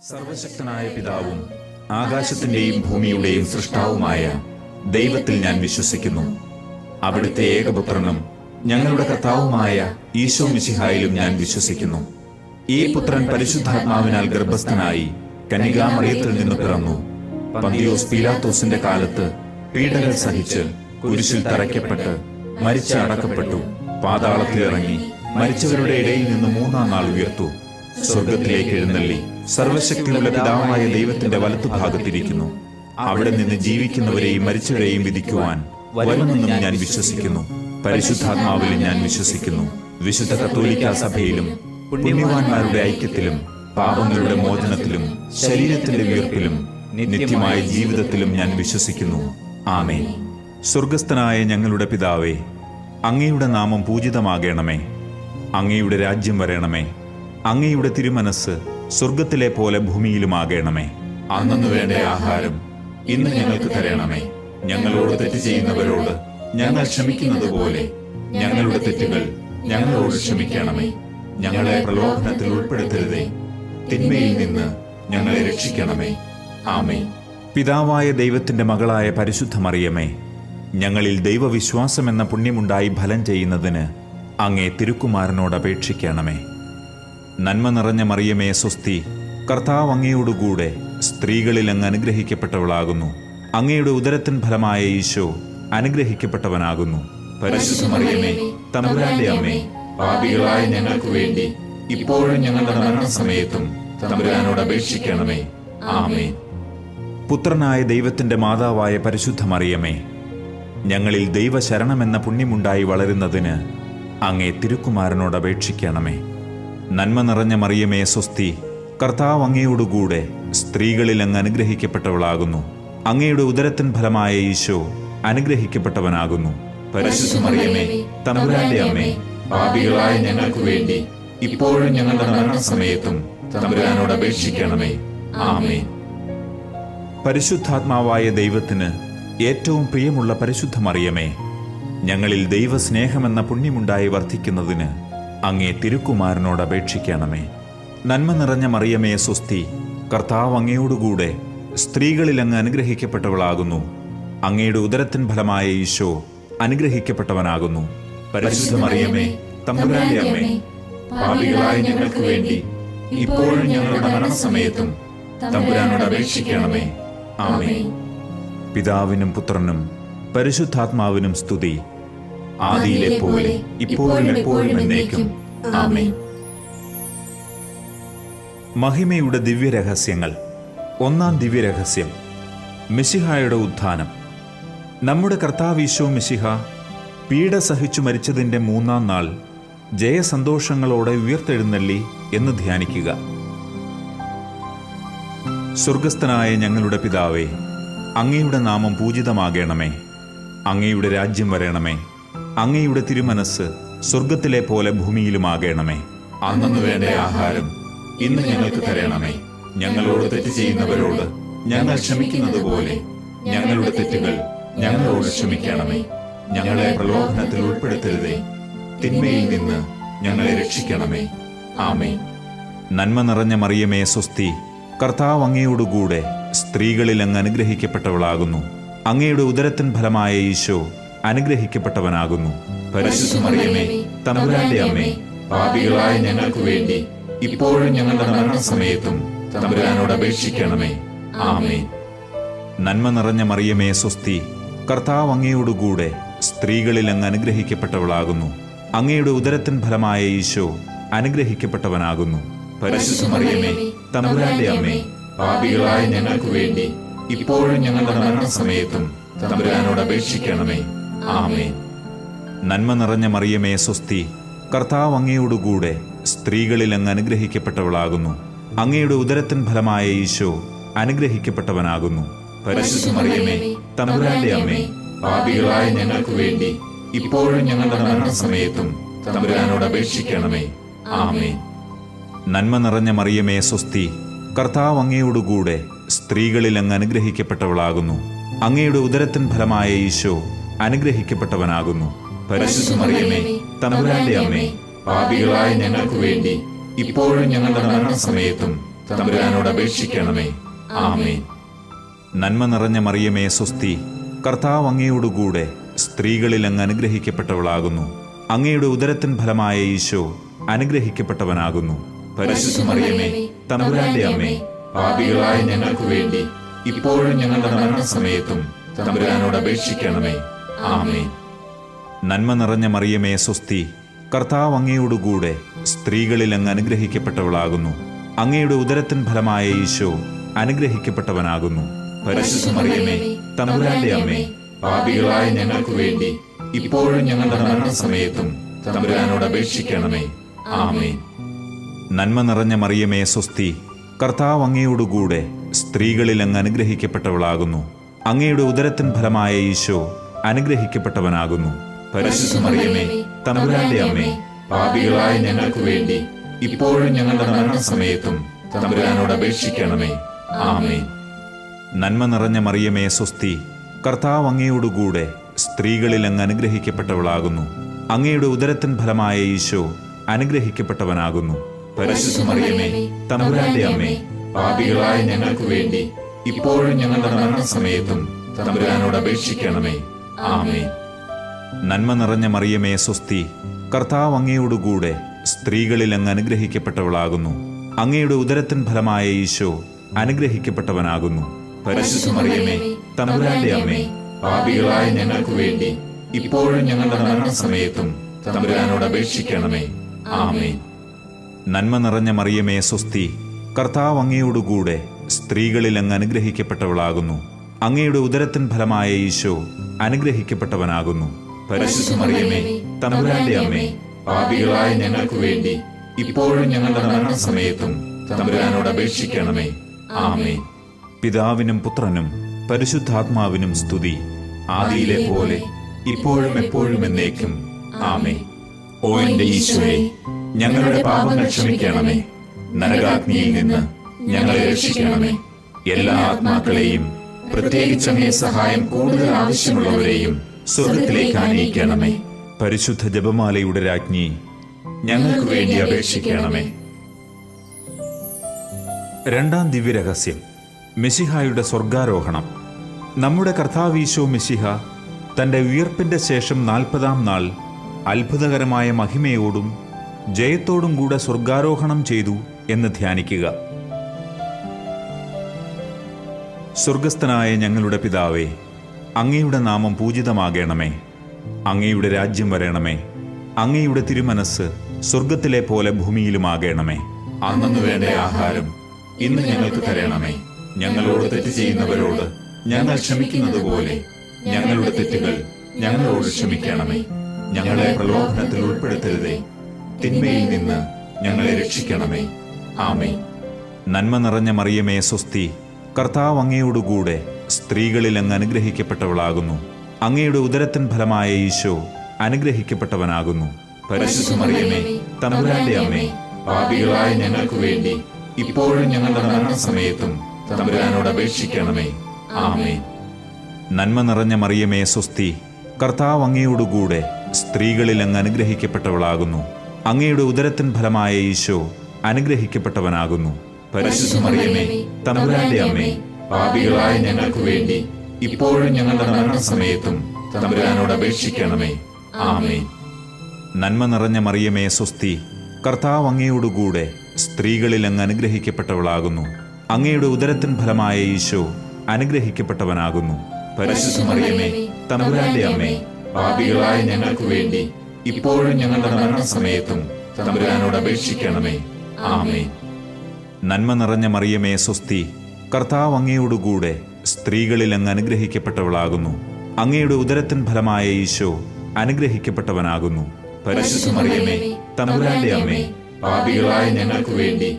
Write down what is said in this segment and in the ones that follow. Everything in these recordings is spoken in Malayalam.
സർവശക്തനായ പിതാവും ആകാശത്തിന്റെയും ഭൂമിയുടെയും സൃഷ്ടാവുമായ ദൈവത്തിൽ ഞാൻ വിശ്വസിക്കുന്നു. അവിടുത്തെ ഏകപുത്രനും ഞങ്ങളുടെ കർത്താവുമായ ഈശോ മിശിഹായിലും ഞാൻ വിശ്വസിക്കുന്നു. ഈ പുത്രൻ പരിശുദ്ധാത്മാവിനാൽ ഗർഭസ്ഥനായി കന്യകാമറിയത്തിൽ നിന്ന് പിറന്നു. പന്തിയോസ് പീലാത്തോസിന്റെ കാലത്ത് പീഡകൾ സഹിച്ച് കുരിശിൽ തറയ്ക്കപ്പെട്ട് മരിച്ച് അടക്കപ്പെട്ടു. പാതാളത്തിൽ ഇറങ്ങി മരിച്ചവരുടെ ഇടയിൽ നിന്ന് മൂന്നാം നാൾ ഉയർത്തു. സ്വർഗത്തിലേക്ക് എഴുന്നള്ളി സർവശക്തിയുള്ള പിതാവായ ദൈവത്തിന്റെ വലത്തുഭാഗത്തിരിക്കുന്നു. അവിടെ നിന്ന് ജീവിക്കുന്നവരെയും മരിച്ചവരെയും വിധിക്കുവാൻ വരുമെന്നും ഞാൻ വിശ്വസിക്കുന്നു. പരിശുദ്ധാത്മാവിലും ഞാൻ വിശ്വസിക്കുന്നു. വിശുദ്ധ കത്തോലിക്കാ സഭയിലും പുണ്യവാന്മാരുടെ ഐക്യത്തിലും പാപങ്ങളുടെ മോചനത്തിലും ശരീരത്തിന്റെ ഉയർപ്പിലും നിത്യമായ ജീവിതത്തിലും ഞാൻ വിശ്വസിക്കുന്നു. ആമേൻ. സ്വർഗസ്ഥനായ ഞങ്ങളുടെ പിതാവേ, അങ്ങയുടെ നാമം പൂജിതമാകണമേ. അങ്ങയുടെ രാജ്യം വരണമേ. അങ്ങയുടെ തിരുമനസ് സ്വർഗത്തിലെ പോലെ ഭൂമിയിലുമാകണമേ. അന്നു വേണ്ട ആഹാരം ഇന്ന് ഞങ്ങൾക്ക് തരണമേ. ഞങ്ങളോട് തെറ്റ് ചെയ്യുന്നവരോട് ഞങ്ങൾ ക്ഷമിക്കുന്നത് പോലെ ഞങ്ങളുടെ തെറ്റുകൾ ഞങ്ങളോട് ക്ഷമിക്കണമേ. ഞങ്ങളെ പ്രലോഭനത്തിൽ ഉൾപ്പെടുത്തരുതേ, തിന്മയിൽ നിന്ന് ഞങ്ങളെ രക്ഷിക്കണമേ. ആമേൻ. പിതാവായ ദൈവത്തിന്റെ മകളായ പരിശുദ്ധ മറിയമേ, ഞങ്ങളിൽ ദൈവവിശ്വാസം എന്ന പുണ്യമുണ്ടായി ഫലം ചെയ്യുന്നതിന് അങ്ങേ തിരുക്കുമാരനോട് അപേക്ഷിക്കണമേ. നന്മ നിറഞ്ഞ മറിയമേ സ്വസ്തി, കർത്താവ് അങ്ങയോടുകൂടെ സ്ത്രീകളിൽ അങ്ങ് അനുഗ്രഹിക്കപ്പെട്ടവളാകുന്നു. അങ്ങയുടെ ഉദരത്തിൻ ഫലമായ ഈശോ അനുഗ്രഹിക്കപ്പെട്ടവനാകുന്നു. പരിശുദ്ധ മറിയമേ, തമ്പുരാന്റെ അമ്മേ, പാപികളായ ഞങ്ങൾക്ക് വേണ്ടി ഇപ്പോഴും ഞങ്ങളുടെ മരണസമയത്തും തമ്പുരാനോട് അപേക്ഷിക്കണമേ. ആമേൻ. പുത്രനായ ദൈവത്തിന്റെ മാതാവായ പരിശുദ്ധ മറിയമേ, ഞങ്ങളിൽ ദൈവശരണമെന്ന പുണ്യമുണ്ടായി വളരുന്നതിന് അങ്ങേ തിരുക്കുമാരനോട് അപേക്ഷിക്കണമേ. നന്മ നിറഞ്ഞ മറിയമേ സ്വസ്തി, കർത്താവ് അങ്ങയോടുകൂടെ സ്ത്രീകളിൽ അങ്ങ് അനുഗ്രഹിക്കപ്പെട്ടവളാകുന്നു. അങ്ങയുടെ ഉദരത്തിൻ ഫലമായ ഈശോ അനുഗ്രഹിക്കപ്പെട്ടവനാകുന്നു. പരിശുദ്ധ മറിയമേ, തമ്പുരാന്റെ അമ്മേ, പാപികളായ ഞങ്ങൾക്ക് വേണ്ടി ഇപ്പോഴും ഞങ്ങളുടെ മരണസമയത്തും തമ്പുരാനോട് അപേക്ഷിക്കണമേ. ആമേൻ. പരിശുദ്ധാത്മാവായ ദൈവത്തിന് ഏറ്റവും പ്രിയമുള്ള പരിശുദ്ധ മറിയമേ, ഞങ്ങളിൽ ദൈവസ്നേഹമെന്ന പുണ്യമുണ്ടായി വർദ്ധിക്കുന്നതിന് അങ്ങേ തിരുക്കുമാരനോട് അപേക്ഷിക്കണമേ. നന്മ നിറഞ്ഞ മറിയമേ സ്വസ്തി, കർത്താവ് അങ്ങയോടുകൂടെ സ്ത്രീകളിൽ അങ്ങ് അനുഗ്രഹിക്കപ്പെട്ടവളാകുന്നു. അങ്ങയുടെ ഉദരത്തിൻ ഫലമായ ഈശോ അനുഗ്രഹിക്കപ്പെട്ടവനാകുന്നു. പരിശുദ്ധ മറിയമേ, തമ്പുരാന്റെ അമ്മേ, പാപികളായ ഞങ്ങൾക്ക് വേണ്ടി ഇപ്പോഴും ഞങ്ങളുടെ മരണസമയത്തും തമ്പുരാനോട് അപേക്ഷിക്കണമേ. ആമേൻ. പിതാവിനും പുത്രനും പരിശുദ്ധാത്മാവിനും സ്തുതി, ആദിയിലെ പോലെ ഇപ്പോഴും എപ്പോഴും എന്നേക്കും. ആമേൻ. മഹിമയുടെ ദിവ്യരഹസ്യങ്ങൾ. ഒന്നാം ദിവ്യരഹസ്യം, മിശിഹായുടെ ഉത്ഥാനം. നമ്മുടെ കർത്താവ് ഈശോ മിശിഹ പീഡ സഹിച്ചു മരിച്ചതിൻ്റെ മൂന്നാം നാൾ ജയസന്തോഷങ്ങളോടെ ഉയർത്തെഴുന്നള്ളി എന്ന് ധ്യാനിക്കുക. സ്വർഗസ്ഥനായ ഞങ്ങളുടെ പിതാവേ, അങ്ങയുടെ നാമം പൂജിതമാകണമേ. അങ്ങയുടെ രാജ്യം വരണമേ. അങ്ങയുടെ തിരുമനസ് സ്വർഗത്തിലെ പോലെ ഭൂമിയിലുമാകണമേ. അന്നു വേണ്ട ആഹാരം ഇന്ന് ഞങ്ങൾക്ക് തരണമേ. ഞങ്ങളോട് തെറ്റ് ചെയ്യുന്നവരോട് ഞങ്ങൾ ക്ഷമിക്കുന്നത് പോലെ ഞങ്ങളുടെ തെറ്റുകൾ ഞങ്ങളോട് ക്ഷമിക്കണമേ. ഞങ്ങളെ പ്രലോഭനത്തിൽ ഉൾപ്പെടുത്തരുതേ, തിന്മയിൽ നിന്ന് ഞങ്ങളെ രക്ഷിക്കണമേ. ആമേൻ. നന്മ നിറഞ്ഞ മറിയമേ സ്വസ്തി, കർത്താവ് അങ്ങയോടുകൂടെ സ്ത്രീകളിൽ അങ്ങ് അനുഗ്രഹിക്കപ്പെട്ടവളാകുന്നു. അങ്ങയുടെ ഉദരത്തിൻ ഫലമായ ഈശോ അനുഗ്രഹിക്കപ്പെട്ടവനാകുന്നു. പരിശുദ്ധ മറിയമേ, തമ്പുരാന്റെ അമ്മേ, പാപികളായ ഞങ്ങൾക്ക് വേണ്ടി ഇപ്പോഴും ഞങ്ങളുടെ മരണസമയത്തും തമ്പുരാനോട് അപേക്ഷിക്കണമേ. ആമേൻ. നന്മ നിറഞ്ഞ മറിയമേ സ്വസ്തി, കർത്താവ് അങ്ങയോടുകൂടെ സ്ത്രീകളിൽ അങ്ങ് അനുഗ്രഹിക്കപ്പെട്ടവളാകുന്നു. അങ്ങയുടെ ഉദരത്തിൻ ഫലമായ ഈശോ അനുഗ്രഹിക്കപ്പെട്ടവനാകുന്നു. പരിശുദ്ധ മറിയമേ, തമ്പുരാന്റെ അമ്മേ, പാപികളായ ഞങ്ങൾക്ക് വേണ്ടി ഇപ്പോഴും ഞങ്ങളുടെ മരണസമയത്തും തമ്പുരാനോട് അപേക്ഷിക്കണമേ. ആമേൻ. നന്മ നിറഞ്ഞ മറിയമേ സ്വസ്തി, കർത്താവ് അങ്ങയോടുകൂടെ സ്ത്രീകളിൽ അങ്ങ് അനുഗ്രഹിക്കപ്പെട്ടവളാകുന്നു. അങ്ങയുടെ ഉദരത്തിൻ ഫലമായ ഈശോ അനുഗ്രഹിക്കപ്പെട്ടവനാകുന്നു. പരിശുദ്ധ മറിയമേ, തമ്പുരാന്റെ അമ്മേ, പാപികളായ ഞങ്ങൾക്ക് വേണ്ടി ഇപ്പോഴും ഞങ്ങളുടെ മരണസമയത്തും തമ്പുരാനോട് അപേക്ഷിക്കണമേ. ആമേൻ. നന്മ നിറഞ്ഞ മറിയമേ സ്വസ്തി, കർത്താവ് അങ്ങയോടുകൂടെ സ്ത്രീകളിൽ അങ്ങ് അനുഗ്രഹിക്കപ്പെട്ടവളാകുന്നു. അങ്ങയുടെ ഉദരത്തിൻ ഫലമായ ഈശോ അനുഗ്രഹിക്കപ്പെട്ടവനാകുന്നു. പരിശുദ്ധ മറിയമേ, തമ്പുരാന്റെ അമ്മേ, പാപികളായ ഞങ്ങൾക്ക് വേണ്ടി ഇപ്പോഴും ഞങ്ങളുടെ മരണസമയത്തും തമ്പുരാനോട് അപേക്ഷിക്കണമേ. ആമേൻ. നന്മ നിറഞ്ഞ മറിയമേ സ്വസ്തി, കർത്താവ് അങ്ങയോടുകൂടെ സ്ത്രീകളിൽ അങ്ങ് അനുഗ്രഹിക്കപ്പെട്ടവളാകുന്നു. അങ്ങയുടെ ഉദരത്തിൻ ഫലമായ ഈശോ അനുഗ്രഹിക്കപ്പെട്ടവനാകുന്നു. പരിശുദ്ധ മറിയമേ, തമ്പുരാന്റെ അമ്മേ, പാപികളായ ഞങ്ങൾക്ക് വേണ്ടി ഇപ്പോഴും ഞങ്ങളുടെ മരണസമയത്തും തമ്പുരാനോട് അപേക്ഷിക്കണമേ. ആമേൻ. നന്മ നിറഞ്ഞ മറിയമേ സ്വസ്തി, കർത്താവ് അങ്ങയോടുകൂടെ സ്ത്രീകളിൽ അങ്ങ് അനുഗ്രഹിക്കപ്പെട്ടവളാകുന്നു. അങ്ങയുടെ ഉദരത്തിൻ ഫലമായ ഈശോ അനുഗ്രഹിക്കപ്പെട്ടവനാകുന്നു. പരിശുദ്ധ മറിയമേ, തമ്പുരാന്റെ അമ്മേ, പാപികളായ ഞങ്ങൾക്ക് വേണ്ടി ഇപ്പോഴും ഞങ്ങളുടെ മരണസമയത്തും തമ്പുരാനോട് അപേക്ഷിക്കണമേ. ആമേൻ. നന്മ നിറഞ്ഞ മറിയമേ സ്വസ്തി, കർത്താവ് അങ്ങയോടുകൂടെ സ്ത്രീകളിൽ അങ്ങ് അനുഗ്രഹിക്കപ്പെട്ടവളാകുന്നു. അങ്ങയുടെ ഉദരത്തിൻ ഫലമായ ഈശോ അനുഗ്രഹിക്കപ്പെട്ടവനാകുന്നു. പരിശുദ്ധ മറിയമേ, തമ്പുരാന്റെ അമ്മേ, പാപികളായ ഞങ്ങൾക്ക് വേണ്ടി ഇപ്പോഴും ഞങ്ങളുടെ മരണസമയത്തും തമ്പുരാനോട് അപേക്ഷിക്കണമേ. ആമേൻ. നന്മ നിറഞ്ഞ മറിയമേ സ്വസ്തി, കർത്താവ് അങ്ങയോടുകൂടെ സ്ത്രീകളിൽ അങ്ങ് അനുഗ്രഹിക്കപ്പെട്ടവളാകുന്നു. അങ്ങയുടെ ഉദരത്തിൻ ഫലമായ ഈശോ അനുഗ്രഹിക്കപ്പെട്ടവനാകുന്നു. പരിശുദ്ധ മറിയമേ, തമ്പുരാന്റെ അമ്മേ, പാപികളായ ഞങ്ങൾക്ക് വേണ്ടി ഇപ്പോഴും ഞങ്ങളുടെ മരണസമയത്തും തമ്പുരാനോട് അപേക്ഷിക്കണമേ. ആമേൻ. നന്മ നിറഞ്ഞ മറിയമേ സ്വസ്തി, കർത്താവ് അങ്ങയോടുകൂടെ സ്ത്രീകളിൽ അങ്ങ് അനുഗ്രഹിക്കപ്പെട്ടവളാകുന്നു. അങ്ങയുടെ ഉദരത്തിൻ ഫലമായ ഈശോ അനുഗ്രഹിക്കപ്പെട്ടവനാകുന്നു. പരിശുദ്ധ മറിയമേ, തമ്പുരാന്റെ അമ്മേ, പാപികളായ ഞങ്ങൾക്ക് വേണ്ടി ഇപ്പോഴും ഞങ്ങളുടെ മരണസമയത്തും തമ്പുരാനോട് അപേക്ഷിക്കണമേ. ആമേൻ. നന്മ നിറഞ്ഞ മറിയമേ സ്വസ്തി, കർത്താവ് അങ്ങയോടുകൂടെ സ്ത്രീകളിൽ അങ്ങ് അനുഗ്രഹിക്കപ്പെട്ടവളാകുന്നു. അങ്ങയുടെ ഉദരത്തിൻ ഫലമായ ഈശോ അനുഗ്രഹിക്കപ്പെട്ടവനാകുന്നു. പരിശുദ്ധ മറിയമേ, തമ്പുരാന്റെ അമ്മേ, പാപികളായ ഞങ്ങൾക്ക് വേണ്ടി ഇപ്പോഴും ഞങ്ങളുടെ മരണസമയത്തും തമ്പുരാനോട് അപേക്ഷിക്കണമേ. ആമേൻ. പിതാവിനും പുത്രനും പരിശുദ്ധാത്മാവിനും സ്തുതി, ആദിയിലെ പോലെ ഇപ്പോഴും എപ്പോഴും എന്നേക്കും. ആമേൻ. ഓ എന്റെ ഈശോയെ, ഞങ്ങളുടെ പാപങ്ങൾ ക്ഷമിക്കണമേ. നരകാഗ്നിയിൽ നിന്ന് ഞങ്ങളെ രക്ഷിക്കണമേ. എല്ലാ ആത്മാക്കളെയും, പ്രത്യേകിച്ച് അങ്ങേ സഹായം കൂടുതൽ ആവശ്യമുള്ളവരെയും സ്വർഗത്തിലേക്ക് ആനയിക്കണമേ. പരിശുദ്ധ ജപമാലയുടെ രാജ്ഞി, ഞങ്ങൾക്ക് വേണ്ടി അപേക്ഷിക്കണമേ. രണ്ടാം ദിവ്യരഹസ്യം, മെശിഹായുടെ സ്വർഗാരോഹണം. നമ്മുടെ കർത്താവീശോ മെശിഹ തന്റെ ഉയർപ്പിന്റെ ശേഷം 40-ാം നാൾ അത്ഭുതകരമായ മഹിമയോടും ജയത്തോടും കൂടെ സ്വർഗാരോഹണം ചെയ്തു എന്ന് ധ്യാനിക്കുക. സ്വർഗസ്ഥനായ ഞങ്ങളുടെ പിതാവേ, അങ്ങയുടെ നാമം പൂജിതമാകണമേ. അങ്ങയുടെ രാജ്യം വരണമേ. അങ്ങയുടെ തിരുമനസ് സ്വർഗത്തിലെ പോലെ ഭൂമിയിലുമാകണമേ. അന്നു വേണ്ട ആഹാരം ഇന്ന് ഞങ്ങൾക്ക് തരണമേ. ഞങ്ങളോട് തെറ്റ് ചെയ്യുന്നവരോട് ഞങ്ങൾ ക്ഷമിക്കുന്നത് പോലെ ഞങ്ങളുടെ തെറ്റുകൾ ഞങ്ങളോട് ക്ഷമിക്കണമേ. ഞങ്ങളെ പ്രലോഭനത്തിൽ ഉൾപ്പെടുത്തരുതേ, തിന്മയിൽ നിന്ന് ഞങ്ങളെ രക്ഷിക്കണമേ. ആമേൻ. നന്മ നിറഞ്ഞ മറിയമേ സ്വസ്തി, കർത്താവ് അങ്ങയോടുകൂടെ സ്ത്രീകളിൽ അങ്ങ് അനുഗ്രഹിക്കപ്പെട്ടവളാകുന്നു. അങ്ങയുടെ ഉദരത്തിൻ ഫലമായ ഈശോ അനുഗ്രഹിക്കപ്പെട്ടവനാകുന്നു. പരിശുദ്ധ മറിയമേ, തമ്പുരാന്റെ അമ്മേ, പാപികളായ ഞങ്ങൾക്ക് വേണ്ടി ഇപ്പോഴും ഞങ്ങളുടെ മരണസമയത്തും തമ്പുരാനോട് അപേക്ഷിക്കണമേ. ആമേൻ. നന്മ നിറഞ്ഞ മറിയമേ സ്വസ്തി, കർത്താവ് അങ്ങയോടുകൂടെ സ്ത്രീകളിൽ അങ്ങ് അനുഗ്രഹിക്കപ്പെട്ടവളാകുന്നു. അങ്ങയുടെ ഉദരത്തിൻ ഫലമായ ഈശോ അനുഗ്രഹിക്കപ്പെട്ടവനാകുന്നു. പരിശുദ്ധ മറിയമേ, തമ്പുരാന്റെ അമ്മേ, പാപികളായ ഞങ്ങൾക്ക് വേണ്ടി ഇപ്പോഴും ഞങ്ങളുടെ മരണസമയത്തും തമ്പുരാനോട് അപേക്ഷിക്കണമേ. ആമേൻ. നന്മ നിറഞ്ഞ മറിയമേ സ്വസ്തി, കർത്താവ് അങ്ങയോടുകൂടെ സ്ത്രീകളിൽ അങ്ങ് അനുഗ്രഹിക്കപ്പെട്ടവളാകുന്നു. അങ്ങയുടെ ഉദരത്തിൻ ഫലമായ ഈശോ അനുഗ്രഹിക്കപ്പെട്ടവനാകുന്നു. പരിശുദ്ധ മറിയമേ, തമ്പുരാന്റെ അമ്മേ, പാപികളായ ഞങ്ങൾക്ക് വേണ്ടി ഇപ്പോഴും ഞങ്ങളുടെ മരണസമയത്തും തമ്പുരാനോട് അപേക്ഷിക്കണമേ. ആമേൻ. നന്മ നിറഞ്ഞ മറിയമേ സ്വസ്തി, കർത്താവ് അങ്ങയോടുകൂടെ സ്ത്രീകളിൽ അങ്ങ് അനുഗ്രഹിക്കപ്പെട്ടവളാകുന്നു. അങ്ങയുടെ ഉദരത്തിൻ ഫലമായ ഈശോ അനുഗ്രഹിക്കപ്പെട്ടവനാകുന്നു. പരിശുദ്ധ മറിയമേ, തമ്പുരാന്റെ അമ്മേ, പാപികളായ ഞങ്ങൾക്ക് വേണ്ടി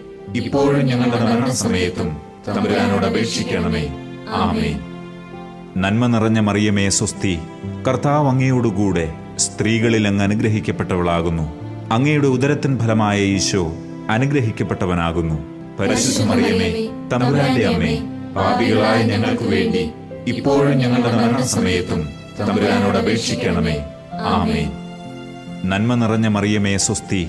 ഇപ്പോഴും ഞങ്ങളുടെ മരണസമയത്തും തമ്പുരാനോട് അപേക്ഷിക്കണമേ. ആമേൻ. നന്മ നിറഞ്ഞ മറിയമേ സ്വസ്തി, കർത്താവ് അങ്ങയോടുകൂടെ സ്ത്രീകളിൽ അങ്ങ് അനുഗ്രഹിക്കപ്പെട്ടവളാകുന്നു. അങ്ങയുടെ ഉദരത്തിൻ ഫലമായ ഈശോ അനുഗ്രഹിക്കപ്പെട്ടവനാകുന്നു. പരിശുദ്ധ മറിയമേ, തമ്പുരാന്റെ അമ്മേ, പാപികളായ ഞങ്ങൾക്ക് വേണ്ടി ഇപ്പോഴും ഞങ്ങളുടെ മരണസമയത്തും തമ്പുരാനോട് അപേക്ഷിക്കണമേ. ആമേൻ. നന്മ നിറഞ്ഞ മറിയമേ സ്വസ്തി,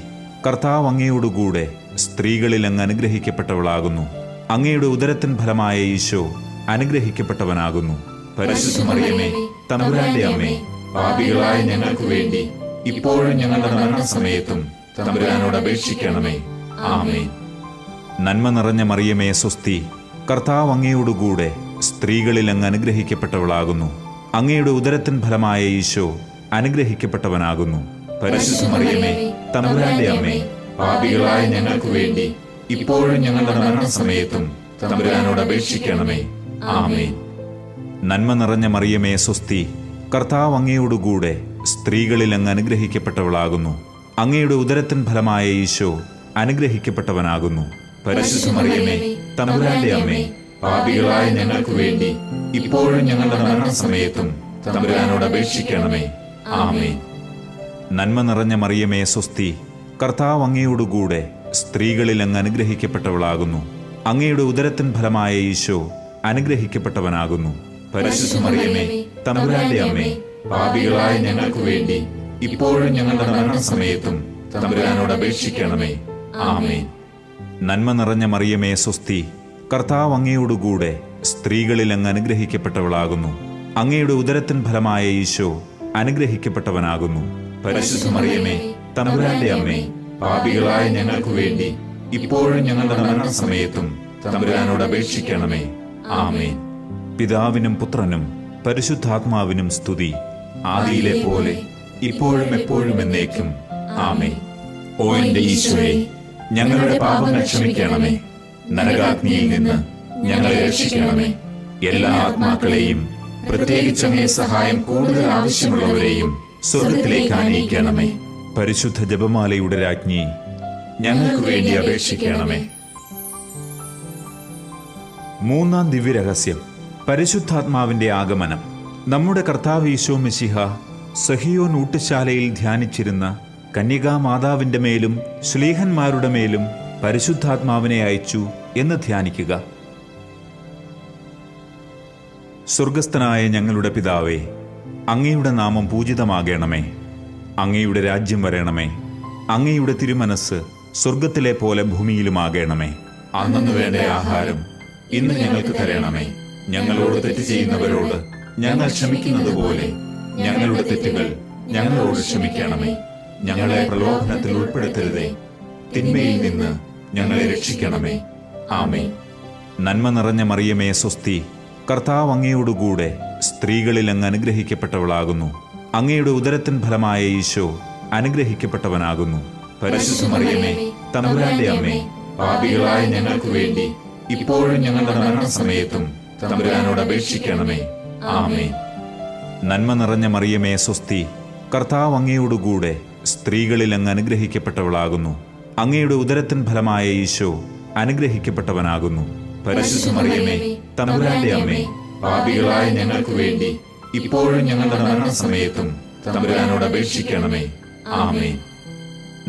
കർത്താവ് അങ്ങയോടുകൂടെ സ്ത്രീകളിൽ അങ്ങ് അനുഗ്രഹിക്കപ്പെട്ടവളാകുന്നു. അങ്ങയുടെ ഉദരത്തിൻ ഫലമായ ഈശോ അനുഗ്രഹിക്കപ്പെട്ടവനാകുന്നു. പരിശുദ്ധ മറിയമേ, തമ്പുരാന്റെ അമ്മേ, പാപികളായ ഞങ്ങൾക്ക് വേണ്ടി ഇപ്പോഴും ഞങ്ങളുടെ മരണസമയത്തും തമ്പുരാനോട് അപേക്ഷിക്കണമേ. ആമേൻ. നന്മ നിറഞ്ഞ മറിയമേ, സ്വസ്തി. കർത്താവ് അങ്ങയോടുകൂടെ സ്ത്രീകളിൽ അങ്ങ് അനുഗ്രഹിക്കപ്പെട്ടവളാകുന്നു. അങ്ങയുടെ ഉദരത്തിൻ ഫലമായ ഈശോ അനുഗ്രഹിക്കപ്പെട്ടവനാകുന്നു. പരിശുദ്ധ മറിയമേ, തമ്പുരാന്റെ അമ്മേ, പാപികളായ ഞങ്ങൾക്ക് വേണ്ടി ഇപ്പോഴും ഞങ്ങളുടെ മരണസമയത്തും തമ്പുരാനോട് അപേക്ഷിക്കണമേ. ആമേൻ. നന്മ നിറഞ്ഞ മറിയമേ, സ്വസ്തി. കർത്താവ് അങ്ങയോടുകൂടെ സ്ത്രീകളിൽ അങ്ങ് അനുഗ്രഹിക്കപ്പെട്ടവളാകുന്നു. അങ്ങയുടെ ഉദരത്തിൻ ഫലമായ ഈശോ അനുഗ്രഹിക്കപ്പെട്ടവനാകുന്നു. പരിശുദ്ധ മറിയമേ, തമ്പുരാന്റെ അമ്മേ, പാപികളായ ഞങ്ങൾക്ക് വേണ്ടി ഇപ്പോഴും ഞങ്ങളുടെ മരണസമയത്തും തമ്പുരാനോട് അപേക്ഷിക്കണമേ. ആമേൻ. നന്മ നിറഞ്ഞ മറിയമേ, സ്വസ്തി. കർത്താവ് അങ്ങയോടുകൂടെ സ്ത്രീകളിൽ അങ്ങ് അനുഗ്രഹിക്കപ്പെട്ടവളാകുന്നു. അങ്ങയുടെ ഉദരത്തിൻ ഫലമായ ഈശോ അനുഗ്രഹിക്കപ്പെട്ടവനാകുന്നു. പരിശുദ്ധ മറിയമേ, തമ്പുരാന്റെ അമ്മേ, പാപികളായ ഞങ്ങൾക്ക് വേണ്ടി ഇപ്പോഴും ഞങ്ങളുടെ മരണസമയത്തും തമ്പുരാനോട് അപേക്ഷിക്കണമേ. ആമേൻ. നന്മ നിറഞ്ഞ മറിയമേ, സ്വസ്തി. കർത്താവ് അങ്ങയോടുകൂടെ സ്ത്രീകളിൽ അങ്ങ് അനുഗ്രഹിക്കപ്പെട്ടവളാകുന്നു. അങ്ങയുടെ ഉദരത്തിൻ ഫലമായ ഈശോ അനുഗ്രഹിക്കപ്പെട്ടവനാകുന്നു. പരിശുദ്ധ മറിയമേ, തമ്പുരാന്റെ അമ്മേ, പാപികളായ ഞങ്ങൾക്ക് വേണ്ടി ഇപ്പോഴും ഞങ്ങളുടെ മരണസമയത്തും തമ്പുരാനോട് അപേക്ഷിക്കണമേ. ആമേൻ. പിതാവിനും പുത്രനും പരിശുദ്ധാത്മാവിനും സ്തുതി, ആദിയിലെ പോലെ ഇപ്പോഴും എപ്പോഴും എന്നേക്കും. ആമേൻ. ഓ എന്റെ ഈശോയെ, ഞങ്ങളുടെ പാപങ്ങൾ ക്ഷമിക്കണമേ. നരകാഗ്നിയിൽ നിന്ന് ഞങ്ങളെ രക്ഷിക്കണമേ. എല്ലാ ആത്മാക്കളെയും, പ്രത്യേകിച്ച് അങ്ങേ സഹായം കൂടുതൽ ആവശ്യമുള്ളവരെയും സ്വർഗത്തിലേക്ക് ആനയിക്കണമേ. പരിശുദ്ധ ജപമാലയുടെ രാജ്ഞി, ഞങ്ങൾക്ക് വേണ്ടി അപേക്ഷിക്കണമേ. മൂന്നാം ദിവ്യരഹസ്യം, പരിശുദ്ധാത്മാവിന്റെ ആഗമനം. നമ്മുടെ കർത്താവ് ഈശോ മിശിഹ സഹിയോൻ ഊട്ടുശാലയിൽ ധ്യാനിച്ചിരുന്ന കന്യകാമാതാവിന്റെ മേലും ശ്ലീഹന്മാരുടെ മേലും പരിശുദ്ധാത്മാവിനെ അയച്ചു എന്ന് ധ്യാനിക്കുക. സ്വർഗസ്ഥനായ ഞങ്ങളുടെ പിതാവേ, അങ്ങയുടെ നാമം പൂജിതമാകണമേ. അങ്ങയുടെ രാജ്യം വരണമേ. അങ്ങയുടെ തിരുമനസ് സ്വർഗത്തിലെ പോലെ ഭൂമിയിലുമാകണമേ. അന്നു വേണ്ട ആഹാരം ഇന്ന് ഞങ്ങൾക്ക് തരണമേ. ഞങ്ങളോട് തെറ്റ് ചെയ്യുന്നവരോട് ഞങ്ങൾ ക്ഷമിക്കുന്നത് പോലെ ഞങ്ങളുടെ തെറ്റുകൾ ഞങ്ങളോട് ക്ഷമിക്കണമേ. ഞങ്ങളെ പ്രലോഭനത്തിൽ ഉൾപ്പെടുത്തരുതേ, തിന്മയിൽ നിന്ന് ഞങ്ങളെ രക്ഷിക്കണമേ. ആമേൻ. നന്മ നിറഞ്ഞ മറിയമേ, സ്വസ്തി. കർത്താവ് അങ്ങയോടുകൂടെ സ്ത്രീകളിൽ അങ്ങ് അനുഗ്രഹിക്കപ്പെട്ടവളാകുന്നു. അങ്ങയുടെ ഉദരത്തിൻ ഫലമായ ഈശോ അനുഗ്രഹിക്കപ്പെട്ടവനാകുന്നു. പരിശുദ്ധ മറിയമേ, തമ്പുരാന്റെ അമ്മേ, പാപികളായ ഞങ്ങൾക്ക് വേണ്ടി ഇപ്പോഴും ഞങ്ങളുടെ മരണസമയത്തും തമ്പുരാനോട് അപേക്ഷിക്കണമേ. ആമേൻ. നന്മ നിറഞ്ഞ മറിയമേ, സ്വസ്തി. കർത്താവ് അങ്ങയോടുകൂടെ സ്ത്രീകളിൽ അങ്ങ് അനുഗ്രഹിക്കപ്പെട്ടവളാകുന്നു. അങ്ങയുടെ ഉദരത്തിൻ ഫലമായ ഈശോ അനുഗ്രഹിക്കപ്പെട്ടവനാകുന്നു. പരിശുദ്ധ മറിയമേ, തമ്പുരാന്റെ അമ്മേ, പാപികളായ ഞങ്ങൾക്ക് വേണ്ടി ഇപ്പോഴും ഞങ്ങളുടെ മരണസമയത്തും തമ്പുരാനോട് അപേക്ഷിക്കണമേ. ആമേൻ.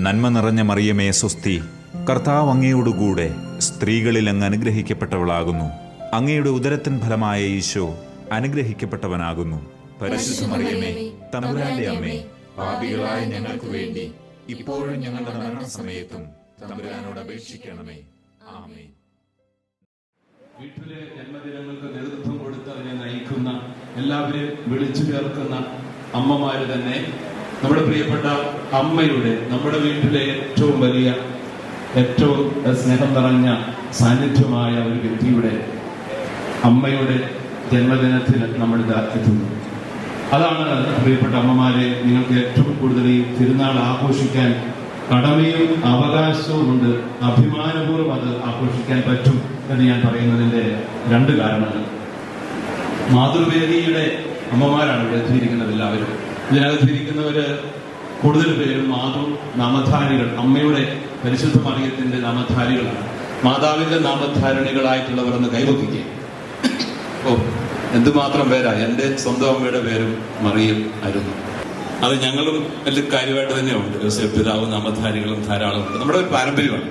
നന്മ നിറഞ്ഞ മറിയമേ, സ്വസ്തി. കർത്താവ് അങ്ങയോടുകൂടെ സ്ത്രീകളിൽ അങ്ങ് അനുഗ്രഹിക്കപ്പെട്ടവളാകുന്നു. അങ്ങയുടെ ഉദരത്തിൻ ഫലമായ ഈശോ അനുഗ്രഹിക്കപ്പെട്ടവനാകുന്നു. പരിശുദ്ധ മറിയമേ, തമ്പുരാന്റെ അമ്മേ, പാപികളായ ഞങ്ങൾക്ക് വേണ്ടി ഇപ്പോഴും ഞങ്ങളുടെ മരണസമയത്തും തമ്പുരാനോട് അപേക്ഷിക്കണമേ. ആമേൻ. വീട്ടിലെ ജന്മദിനങ്ങൾക്ക് നേതൃത്വം കൊടുത്ത് അതിനെ നയിക്കുന്ന, എല്ലാവരെയും വിളിച്ചു ചേർക്കുന്ന അമ്മമാര് തന്നെ നമ്മുടെ പ്രിയപ്പെട്ട അമ്മയുടെ, നമ്മുടെ വീട്ടിലെ ഏറ്റവും വലിയ, ഏറ്റവും സ്നേഹം നിറഞ്ഞ സാന്നിധ്യമായ ഒരു വ്യക്തിയുടെ അമ്മയുടെ ജന്മദിനത്തിന് നമ്മൾ എത്തുന്നു. അതാണ് പ്രിയപ്പെട്ട അമ്മമാരെ, നിങ്ങൾക്ക് ഏറ്റവും കൂടുതൽ ഈ തിരുനാൾ ആഘോഷിക്കാൻ കടമയും അവകാശവും ഉണ്ട്. അഭിമാനപൂർവ്വം അത് ആഘോഷിക്കാൻ പറ്റും എന്ന് ഞാൻ പറയുന്നതിന്റെ രണ്ട് കാരണങ്ങൾ. മാതൃവേദിയുടെ അമ്മമാരാണ് ഇവിടെ എത്തിയിരിക്കുന്നത്. എല്ലാവരും ഇതിനകത്തിരിക്കുന്നവര് കൂടുതൽ പേരും മാതൃ നാമധാരികൾ, അമ്മയുടെ പരിശുദ്ധ മറിയത്തിന്റെ നാമധാരികളാണ്. മാതാവിന്റെ നാമധാരണികളായിട്ടുള്ളവർ എന്ന് കൈവക്കുക. ഓ, എന്തുമാത്രം പേരാ! എൻ്റെ സ്വന്തം അമ്മയുടെ പേരും മറിയം ആയിരുന്നു. അത് ഞങ്ങളും വലിയ കാര്യമായിട്ട് തന്നെയുണ്ട്. പിതാവ് നാമധാരികളും ധാരാളമുണ്ട്. നമ്മുടെ ഒരു പാരമ്പര്യമാണ്.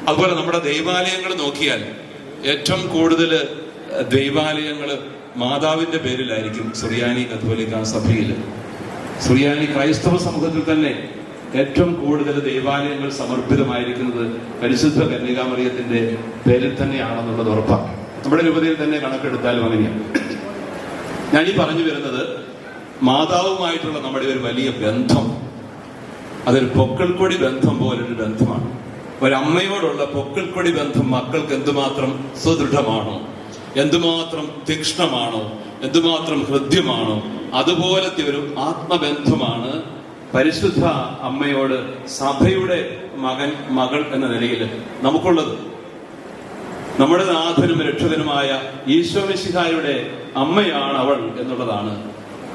അതുപോലെ നമ്മുടെ ദൈവാലയങ്ങൾ നോക്കിയാൽ ഏറ്റവും കൂടുതൽ ദൈവാലയങ്ങൾ മാതാവിന്റെ പേരിലായിരിക്കും. സുറിയാനി കത്തോലിക്ക സഭയിൽ, സുറിയാനി ക്രൈസ്തവ സമൂഹത്തിൽ തന്നെ ഏറ്റവും കൂടുതൽ ദൈവാലയങ്ങൾ സമർപ്പിതമായിരിക്കുന്നത് പരിശുദ്ധ കന്യകാമറിയത്തിന്റെ പേരിൽ തന്നെയാണെന്നുള്ളത് ഉറപ്പാണ്. നമ്മുടെ രൂപതയിൽ തന്നെ കണക്കെടുത്താലും അങ്ങനെയാണ്. ഞാൻ ഈ പറഞ്ഞു വരുന്നത് മാതാവുമായിട്ടുള്ള നമ്മുടെ ഒരു വലിയ ബന്ധം, അതൊരു പൊക്കിൾക്കൊടി ബന്ധം പോലൊരു ബന്ധമാണ്. ഒരമ്മയോടുള്ള പൊക്കിൾക്കൊടി ബന്ധം മക്കൾക്ക് എന്തുമാത്രം സുദൃഢമാണോ, എന്തുമാത്രം തീക്ഷ്ണമാണോ, എന്തുമാത്രം ഹൃദ്യമാണോ, അതുപോലത്തെ ഒരു ആത്മബന്ധമാണ് പരിശുദ്ധ അമ്മയോട് സഭയുടെ മകൾ എന്ന നിലയിൽ നമുക്കുള്ളത്. നമ്മുടെ നാഥനും രക്ഷകനുമായ ഈശോ മിശിഹായുടെ അമ്മയാണ് അവൾ എന്നുള്ളതാണ്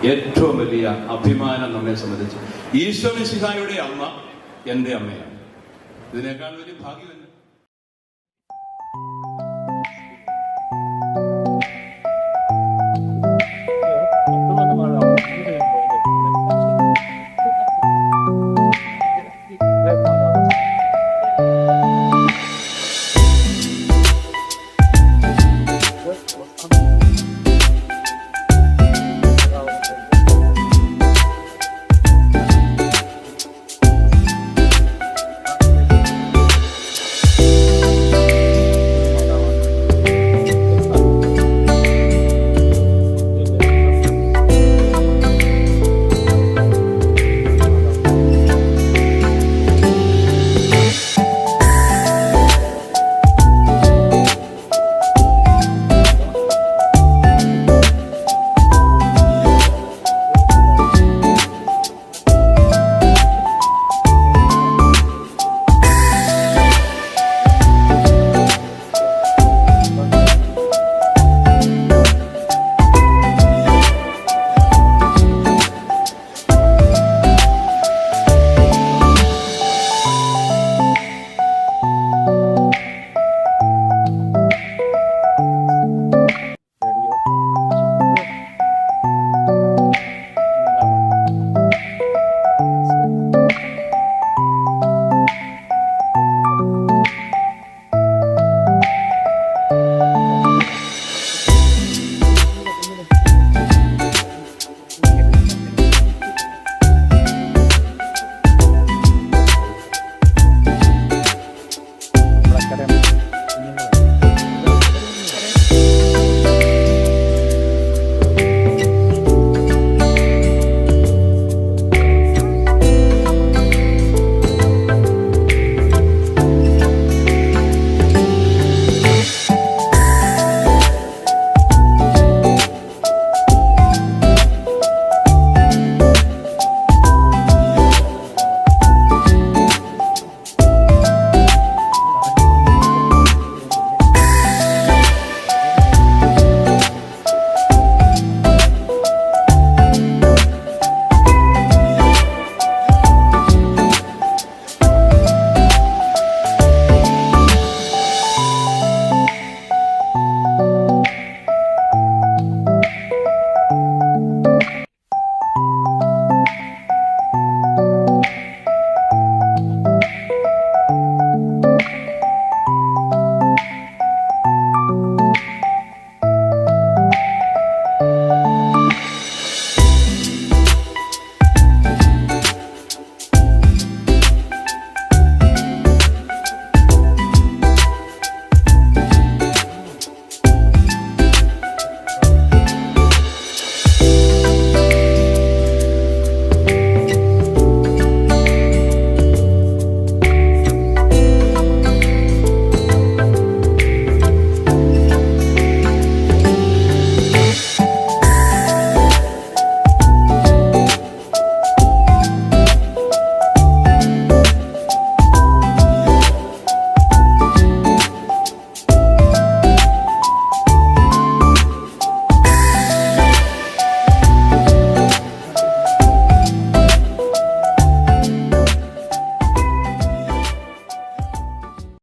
ഏറ്റവും വലിയ അഭിമാനം നമ്മെ സംബന്ധിച്ച്. ഈശോ മിശിഹായുടെ അമ്മ എന്റെ അമ്മയാണ്. ഇതിനേക്കാൾ വലിയ ഭാഗ്യം